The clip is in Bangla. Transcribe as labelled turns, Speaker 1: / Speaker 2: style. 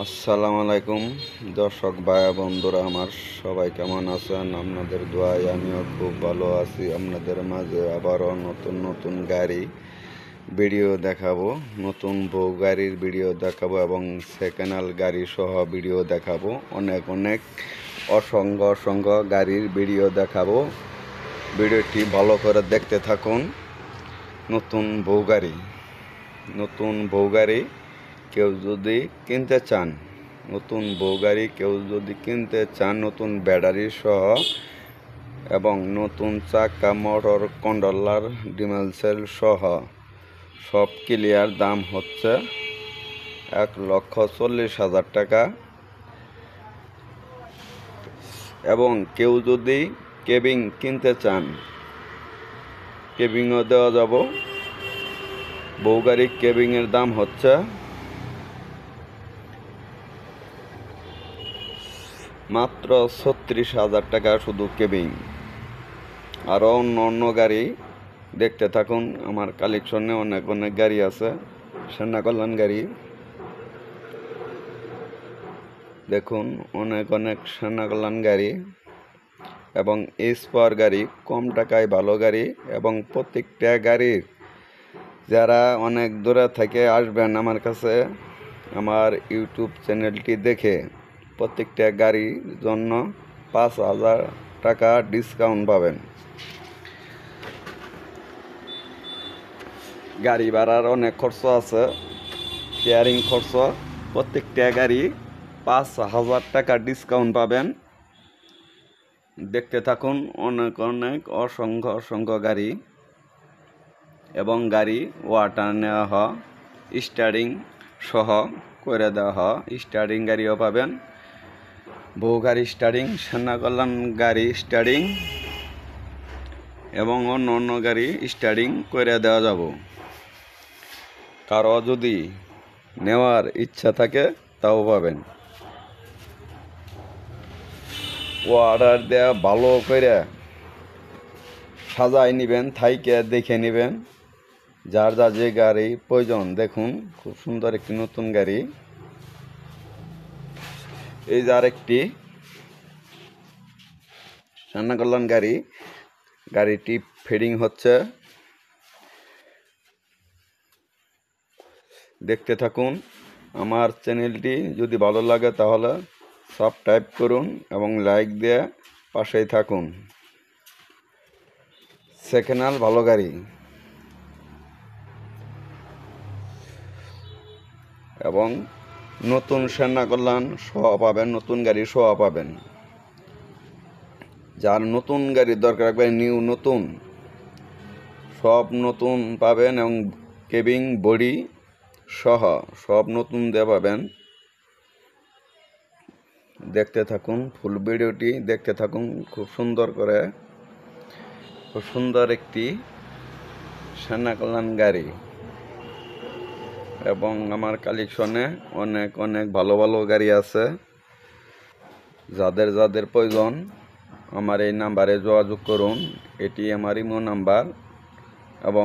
Speaker 1: আসসালামু আলাইকুম দর্শক ভাই বন্ধুরা, আমার সবাই কেমন আছেন? আপনাদের দোয়ায় আমিও খুব ভালো আছি। আপনাদের মাঝে আবারও নতুন নতুন গাড়ি ভিডিও দেখাবো, নতুন বউ গাড়ির ভিডিও দেখাবো এবং সেকেন্ড হ্যান্ড গাড়ি সহ ভিডিও দেখাবো। অনেক অসংখ্য গাড়ির ভিডিও দেখাবো। ভিডিওটি ভালো করে দেখতে থাকুন। নতুন বউ গাড়ি কেউ যদি কিনতে চান, নতুন ব্যাটারি সহ এবং নতুন চাকা, মোটর, কন্ট্রোলার, ডিমেলসেল সহ সব ক্লিয়ার, দাম হচ্ছে 1,40,000 টাকা। এবং কেউ যদি কেবিং কিনতে চান, কেবিংও দেওয়া যাব। বউ গাড়ি কেবিংয়ের দাম হচ্ছে মাত্র 36,000 টাকা শুধু কেবিং। আরও অন্য গাড়ি দেখতে থাকুন। আমার কালেকশনে অনেক গাড়ি আছে। সেনা কল্যাণ গাড়ি দেখুন, অনেক সেনা কল্যাণ গাড়ি এবং স্পার গাড়ি, কম টাকায় ভালো গাড়ি। এবং প্রত্যেকটা গাড়ির, যারা অনেক দূরে থেকে আসবেন আমার কাছে, আমার ইউটিউব চ্যানেলটি দেখে প্রত্যেকটা গাড়ির জন্য 5,000 টাকা ডিসকাউন্ট পাবেন। গাড়ি ভাড়ার অনেক খরচ আছে, কেয়ারিং খরচ। প্রত্যেকটা গাড়ি 5,000 টাকা ডিসকাউন্ট পাবেন। দেখতে থাকুন। অনেক অসংখ্য গাড়ি এবং গাড়ি ওয়াটার নেওয়া হয়, স্টারিং সহ করে দেওয়া হয়। স্টারিং গাড়িও পাবেন, বউ গাড়ি স্টারিং, সেনা কল্যাণ গাড়ি স্টারিং এবং অন্য গাড়ি স্টারিং করে দেওয়া যাব। কারো যদি নেওয়ার ইচ্ছা থাকে তাও পাবেন। অর্ডার দেওয়া ভালো করে সাজাই নেবেন, থাইকে দেখে নেবেন। যার যে গাড়ি প্রয়োজন দেখুন, খুব সুন্দর একটি নতুন গাড়ি। এই যে আরেকটি সেনা কল্যাণ গাড়ি, গাড়িটি ফিডিং হচ্ছে। দেখতে থাকুন। আমার চ্যানেলটি যদি ভালো লাগে তাহলে সাবস্ক্রাইব করুন এবং লাইক দিয়ে পাশেই থাকুন। সেকেন্ড হ্যান্ড ভালো গাড়ি এবং নতুন সেনা কল্যাণ সহ পাবেন, নতুন গাড়ি সহ পাবেন। যার নতুন গাড়ির দরকার, একবার নতুন, সব নতুন পাবেন এবং কেবিং বডি সহ সব নতুন দিয়ে পাবেন। দেখতে থাকুন, ফুল ভিডিওটি দেখতে থাকুন। খুব সুন্দর একটি সেনা কল্যাণ গাড়ি এবং আমার কালেকশনে অনেক ভালো গাড়ি আছে। যাদের প্রয়োজন আমার এই নাম্বারে যোগাযোগ করুন। এটি আমার ইমো নাম্বার এবং